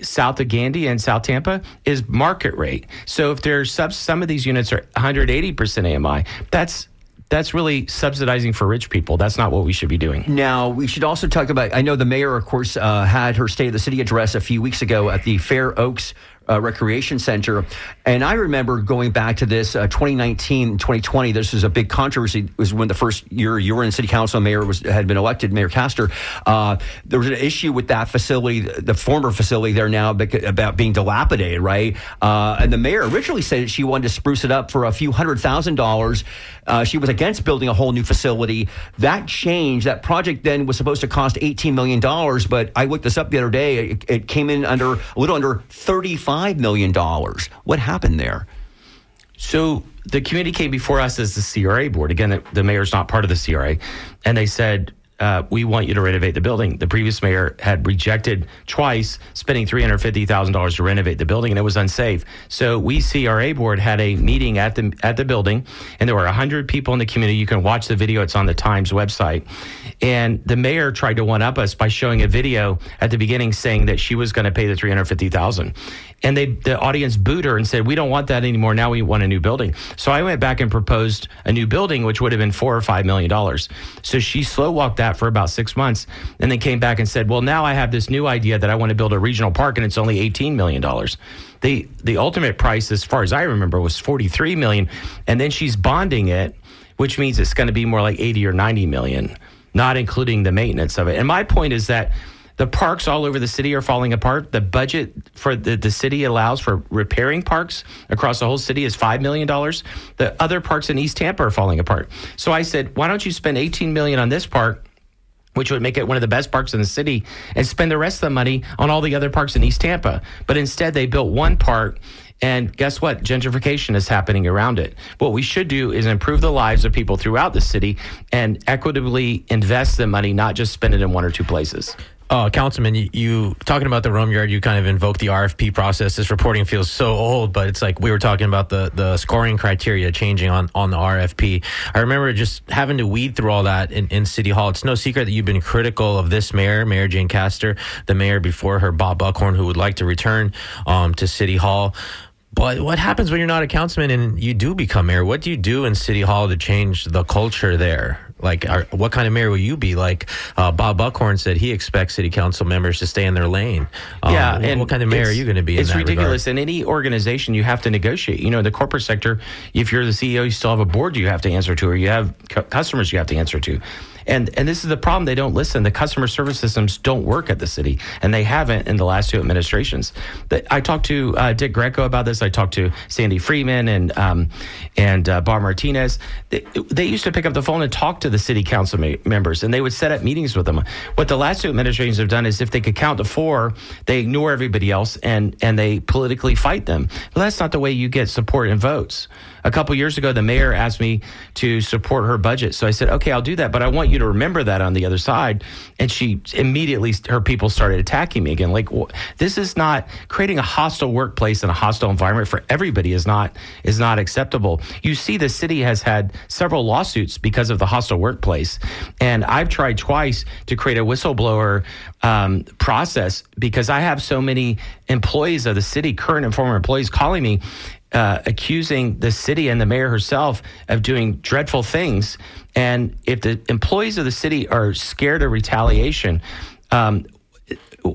south of Gandy and South Tampa is market rate. So if there's some of these units are 180% AMI, that's really subsidizing for rich people. That's not what we should be doing. Now, we should also talk about, I know the mayor, of course, had her State of the City address a few weeks ago at the Fair Oaks Recreation Center. And I remember going back to this 2019, 2020, this was a big controversy. It was when the first year you were in city council, mayor had been elected, Mayor Castor. There was an issue with that facility, the former facility there now, about being dilapidated, right? And the mayor originally said that she wanted to spruce it up for a few $100,000. She was against building a whole new facility. That changed. That project then was supposed to cost $18 million, but I looked this up the other day. It came in a little under $35 million. What happened there? So the community came before us as the CRA board. Again, the mayor's not part of the CRA. And they said, we want you to renovate the building. The previous mayor had rejected twice spending $350,000 to renovate the building, and it was unsafe. So we, CRA board, had a meeting at the building, and there were 100 people in the community. You can watch the video. It's on the Times website. And the mayor tried to one-up us by showing a video at the beginning saying that she was going to pay the $350,000. And the audience booed her and said, we don't want that anymore. Now we want a new building. So I went back and proposed a new building, which would have been $4 or $5 million. So she slow walked that for about 6 months and then came back and said, well, now I have this new idea that I want to build a regional park, and it's only $18 million. The ultimate price, as far as I remember, was $43 million. And then she's bonding it, which means it's going to be more like $80 or $90 million, not including the maintenance of it. And my point is that the parks all over the city are falling apart. The budget for the city allows for repairing parks across the whole city is $5 million. The other parks in East Tampa are falling apart. So I said, why don't you spend $18 million on this park, which would make it one of the best parks in the city, and spend the rest of the money on all the other parks in East Tampa? But instead, they built one park, and guess what? Gentrification is happening around it. What we should do is improve the lives of people throughout the city and equitably invest the money, not just spend it in one or two places. Councilman, you talking about the Rome Yard, you kind of invoked the RFP process. This reporting feels so old, but it's like we were talking about the scoring criteria changing on the RFP. I remember just having to weed through all that in City Hall. It's no secret that you've been critical of this mayor, Mayor Jane Castor, the mayor before her, Bob Buckhorn, who would like to return to City Hall. But what happens when you're not a councilman and you do become mayor? What do you do in City Hall to change the culture there? Like, what kind of mayor will you be? Like Bob Buckhorn said, he expects city council members to stay in their lane. And what kind of mayor are you going to be? It's ridiculous. In any organization, you have to negotiate. You know, in the corporate sector, if you're the CEO, you still have a board you have to answer to, or you have customers you have to answer to. And this is the problem. They don't listen. The customer service systems don't work at the city, and they haven't in the last two administrations. I talked to Dick Greco about this. I talked to Sandy Freeman and Bob Martinez. They used to pick up the phone and talk to the city council members, and they would set up meetings with them. What the last two administrations have done is if they could count to four, they ignore everybody else and they politically fight them. Well, that's not the way you get support and votes. A couple years ago, the mayor asked me to support her budget. So I said, okay, I'll do that, but I want you you to remember that on the other side. And she immediately, her people started attacking me again. Like, this is not creating a hostile workplace and a hostile environment for everybody is not acceptable. You see, the city has had several lawsuits because of the hostile workplace. And I've tried twice to create a whistleblower process because I have so many employees of the city, current and former employees, calling me, accusing the city and the mayor herself of doing dreadful things. And if the employees of the city are scared of retaliation,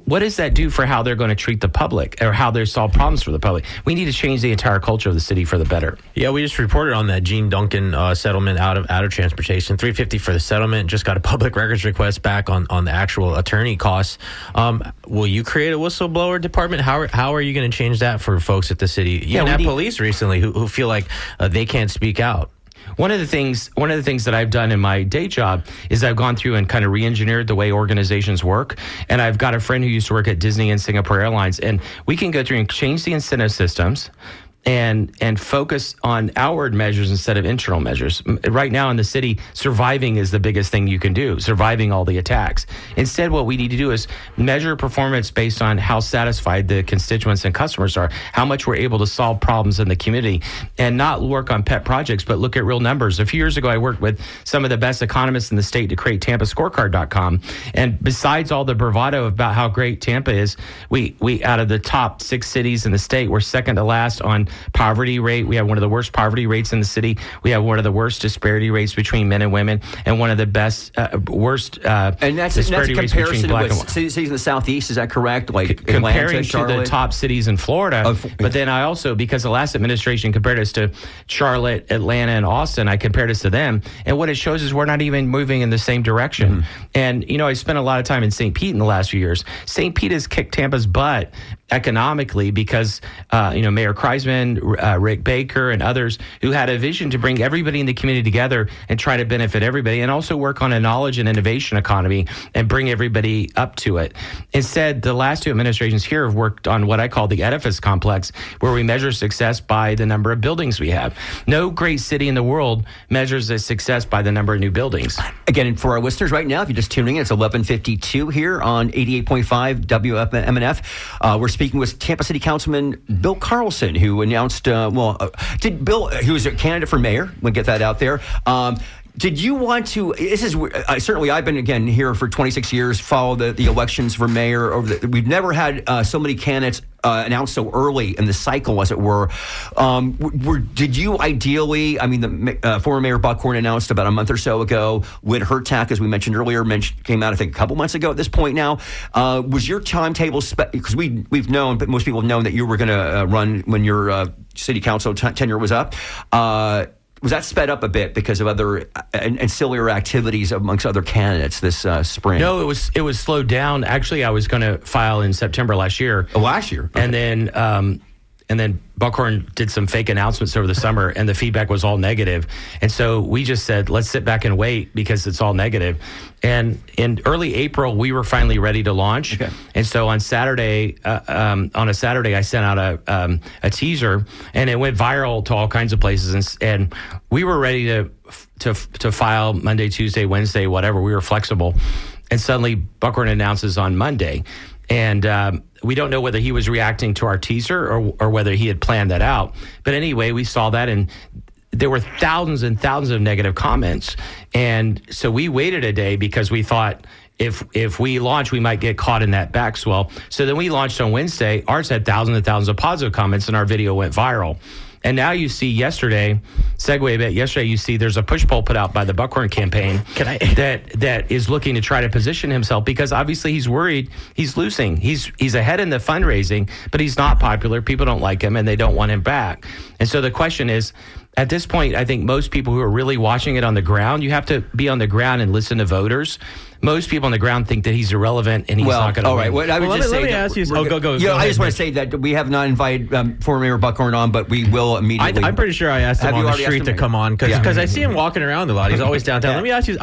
what does that do for how they're going to treat the public or how they solve problems for the public? We need to change the entire culture of the city for the better. Yeah, we just reported on that Gene Duncan settlement out of transportation. $350 for the settlement. Just got a public records request back on the actual attorney costs. Will you create a whistleblower department? How are you going to change that for folks at the city? You have police recently who feel like they can't speak out. One of the things that I've done in my day job is I've gone through and kind of re-engineered the way organizations work. And I've got a friend who used to work at Disney and Singapore Airlines, and we can go through and change the incentive systems and focus on outward measures instead of internal measures. Right now in the city, surviving is the biggest thing you can do, surviving all the attacks. Instead, what we need to do is measure performance based on how satisfied the constituents and customers are, how much we're able to solve problems in the community, and not work on pet projects, but look at real numbers. A few years ago, I worked with some of the best economists in the state to create TampaScorecard.com. And besides all the bravado about how great Tampa is, we out of the top 6 cities in the state, we're second to last on poverty rate. We have one of the worst poverty rates in the city. We have one of the worst disparity rates between men and women, and one of the best worst and that's disparity rates between black and white. Cities in the Southeast, is that correct? Like comparing Atlanta, to the top cities in Florida. But then I also, because the last administration compared us to Charlotte, Atlanta, and Austin, I compared us to them. And what it shows is we're not even moving in the same direction. Mm-hmm. And, I spent a lot of time in St. Pete in the last few years. St. Pete has kicked Tampa's butt economically because, Mayor Kreisman, Rick Baker, and others who had a vision to bring everybody in the community together and try to benefit everybody, and also work on a knowledge and innovation economy and bring everybody up to it. Instead, the last 2 administrations here have worked on what I call the edifice complex, where we measure success by the number of buildings we have. No great city in the world measures a success by the number of new buildings. Again, for our listeners right now, if you're just tuning in, it's 11:52 here on 88.5 WMNF. We're speaking with Tampa City Councilman Bill Carlson, who announced, did Bill, who was a candidate for mayor, we'll get that out there. Did you want to, this is, certainly I've been, again, here for 26 years, follow the elections for mayor. We've never had so many candidates announced so early in the cycle, as it were. Did you ideally, the former Mayor Buckhorn announced about a month or so ago, Lynn Hurtak, as we mentioned earlier, came out, I think, a couple months ago at this point now. Was your timetable, because we've known, but most people have known that you were going to run when your city council tenure was up. Was that sped up a bit because of other ancillary activities amongst other candidates this spring? No, it was slowed down. Actually, I was going to file in September last year. Oh, last year. Okay. And then Buckhorn did some fake announcements over the summer, and the feedback was all negative. And so we just said, let's sit back and wait because it's all negative. And in early April, we were finally ready to launch. Okay. And so on Saturday, I sent out a teaser, and it went viral to all kinds of places. And we were ready to file Monday, Tuesday, Wednesday, whatever. We were flexible. And suddenly Buckhorn announces on Monday. And we don't know whether he was reacting to our teaser or whether he had planned that out. But anyway, we saw that, and there were thousands and thousands of negative comments. And so we waited a day because we thought if we launch, we might get caught in that backswell. So then we launched on Wednesday. Ours had thousands and thousands of positive comments, and our video went viral. And now you see yesterday, you see there's a push poll put out by the Buckhorn campaign that is looking to try to position himself, because obviously he's worried he's losing. He's ahead in the fundraising, but he's not popular. People don't like him, and they don't want him back. And so the question is, at this point, I think most people who are really watching it on the ground, you have to be on the ground and listen to voters. Most people on the ground think that he's irrelevant and he's not going to win. All right. Well, let me ask you. Go. I just want to say that we have not invited former Mayor Buckhorn on, but we will immediately. I'm pretty sure I asked him on the street to come on because I see him walking around a lot. He's always downtown. Let me ask you,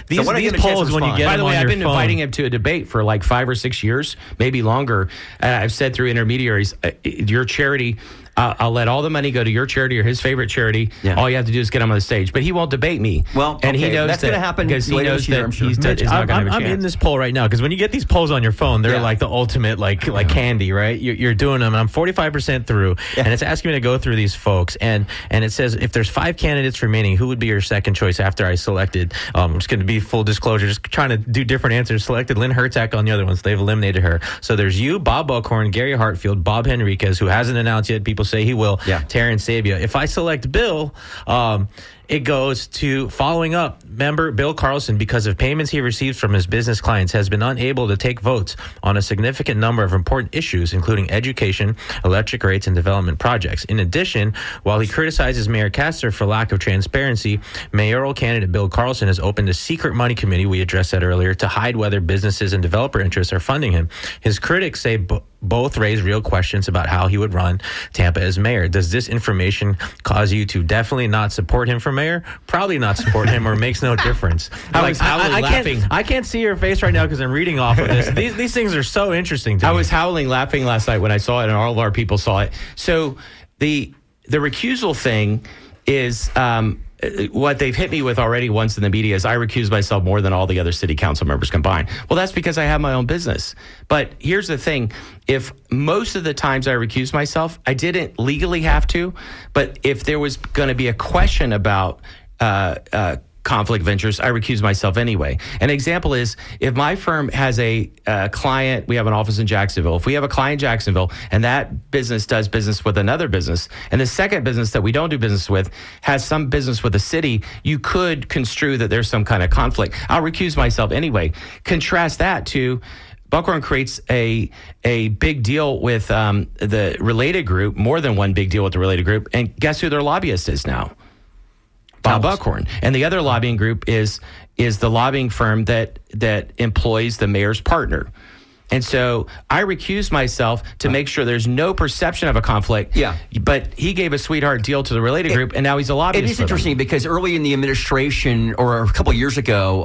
these polls, when you get by him the way, on I've been your phone, inviting him to a debate for like 5 or 6 years, maybe longer. I've said through intermediaries, your charity I'll let all the money go to your charity or his favorite charity. Yeah. All you have to do is get him on the stage. But he won't debate me. Well, and he okay, knows that's going to happen because he later knows this year, that I'm sure. he's Mitch, not going to have a I'm in chance. this poll right now because when you get these polls on your phone, they're Yeah. like the ultimate, like candy, right? You're doing them, and I'm 45% through, and it's asking me to go through these folks, and it says if there's 5 candidates remaining, who would be your second choice after I selected? I'm just going to be full disclosure, just trying to do different answers. Selected Lynn Hertzak on the other ones. They've eliminated her. So there's you, Bob Buckhorn, Gary Hartfield, Bob Henriquez, who hasn't announced yet. People say he will. Yeah. Taryn Sabia. If I select Bill, it goes to following up member Bill Carlson because of payments he receives from his business clients has been unable to take votes on a significant number of important issues, including education, electric rates, and development projects. In addition, while he criticizes Mayor Castor for lack of transparency, mayoral candidate Bill Carlson has opened a secret money committee, we addressed that earlier, to hide whether businesses and developer interests are funding him. His critics say both raise real questions about how he would run Tampa as mayor. Does this information cause you to definitely not support him for mayor? Probably not support him, or makes no difference. I was howling laughing. I can't see your face right now because I'm reading off of this. These things are so interesting to me. I was howling laughing last night when I saw it, and all of our people saw it. So the recusal thing is what they've hit me with already once in the media is I recuse myself more than all the other city council members combined. Well, that's because I have my own business. But here's the thing. If most of the times I recuse myself, I didn't legally have to, but if there was going to be a question about conflict of interest, I recuse myself anyway. An example is if my firm has a client, we have an office in Jacksonville. If we have a client in Jacksonville and that business does business with another business, and the second business that we don't do business with has some business with the city, you could construe that there's some kind of conflict. I'll recuse myself anyway. Contrast that to Buckhorn creates a big deal with the Related Group, more than one big deal with the Related Group, and guess who their lobbyist is now? Bob Buckhorn. And the other lobbying group is the lobbying firm that employs the mayor's partner. And so I recused myself to make sure there's no perception of a conflict. Yeah. But he gave a sweetheart deal to the Related Group, and now he's a lobbyist. It is interesting because early in the administration, or a couple of years ago,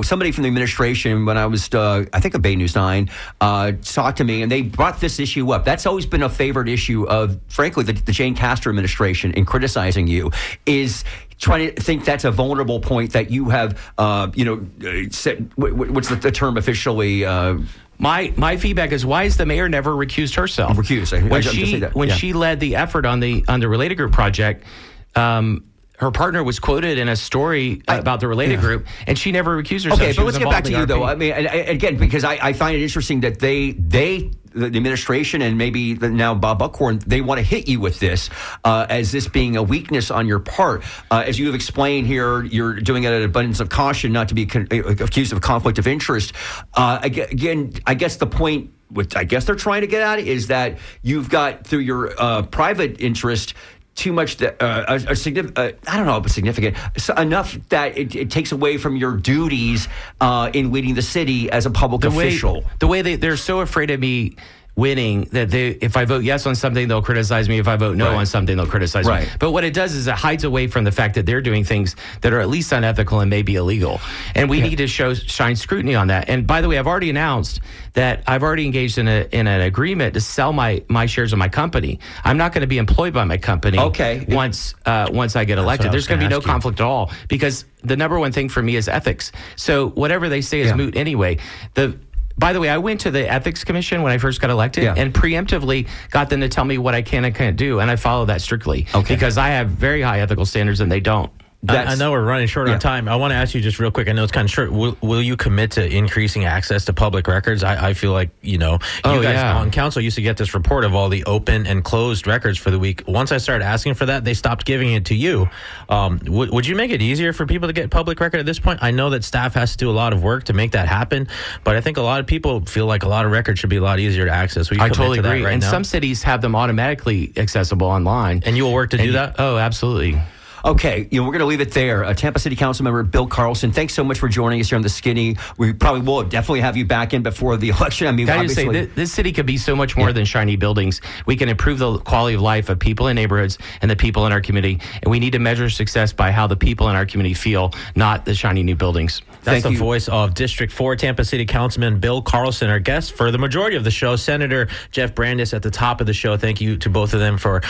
somebody from the administration, when I was, I think of Bay News 9, talked to me, and they brought this issue up. That's always been a favorite issue of, frankly, the Jane Castor administration in criticizing you, is trying to think that's a vulnerable point that you have, set, what's the term officially? My feedback is, why has the mayor never recused herself? When she led the effort on the Related Group project, her partner was quoted in a story about the Related Group, and she never recused herself. Okay, but let's get back to you, though. I mean, again, because I find it interesting that the administration and maybe now Bob Buckhorn, they want to hit you with this as this being a weakness on your part. As you have explained here, you're doing it at an abundance of caution, not to be accused of conflict of interest. Again, I guess the point, which I guess they're trying to get at, is that you've got, through your private interest, too much significant enough that it takes away from your duties in leading the city as a public official. The way they're so afraid of me winning that if I vote yes on something, they'll criticize me. If I vote no on something, they'll criticize me. But what it does is it hides away from the fact that they're doing things that are at least unethical and maybe illegal. And we need to shine scrutiny on that. And by the way, I've already announced that I've already engaged in an agreement to sell my shares of my company. I'm not going to be employed by my company once I get elected. There's going to be no conflict at all, because the number one thing for me is ethics. So whatever they say is moot anyway. By the way, I went to the Ethics Commission when I first got elected and preemptively got them to tell me what I can and can't do, and I follow that strictly because I have very high ethical standards and they don't. I know we're running short on time. I want to ask you just real quick. I know it's kind of short. Will you commit to increasing access to public records? I feel like, you guys on council used to get this report of all the open and closed records for the week. Once I started asking for that, they stopped giving it to you. Would you make it easier for people to get public record at this point? I know that staff has to do a lot of work to make that happen, but I think a lot of people feel like a lot of records should be a lot easier to access. I totally agree. And some cities have them automatically accessible online. And you will work to do that? Oh, absolutely. Okay, we're going to leave it there. Tampa City Council member Bill Carlson, thanks so much for joining us here on The Skinny. We probably will definitely have you back in before the election. I mean, can I just say, this city could be so much more than shiny buildings. We can improve the quality of life of people in neighborhoods and the people in our community, and we need to measure success by how the people in our community feel, not the shiny new buildings. That's Thank the you. voice of District 4 Tampa City Councilman Bill Carlson, our guest for the majority of the show. Senator Jeff Brandes at the top of the show. Thank you to both of them for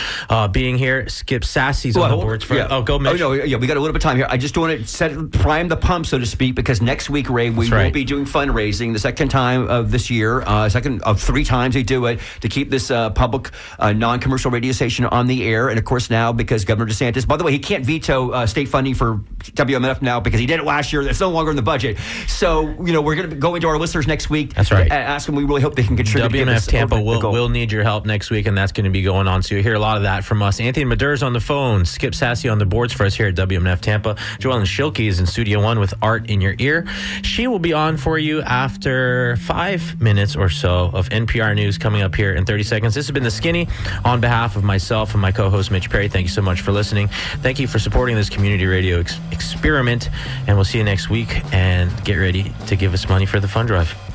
being here. Skip Sassy's on the boards for. Yeah. Oh, go, Mitch. Oh, no, yeah, we got a little bit of time here. I just want to prime the pump, so to speak, because next week, Ray, we will be doing fundraising the second time of this year, second of 3 times they do it, to keep this public non-commercial radio station on the air. And of course now, because Governor DeSantis, by the way, he can't veto state funding for WMNF now because he did it last year. It's no longer in the budget. So, we're going to go into our listeners next week. That's right. Ask them. We really hope they can contribute. WMNF Tampa will need your help next week, and that's going to be going on. So you'll hear a lot of that from us. Anthony Madeur's on the phone. Skip Sassy on the boards for us here at WMNF Tampa. Joellen Schilke is in Studio 1 with Art in Your Ear. She will be on for you after 5 minutes or so of NPR News coming up here in 30 seconds. This has been The Skinny. On behalf of myself and my co-host Mitch Perry, thank you so much for listening. Thank you for supporting this community radio experiment, and we'll see you next week. And get ready to give us money for the fund drive.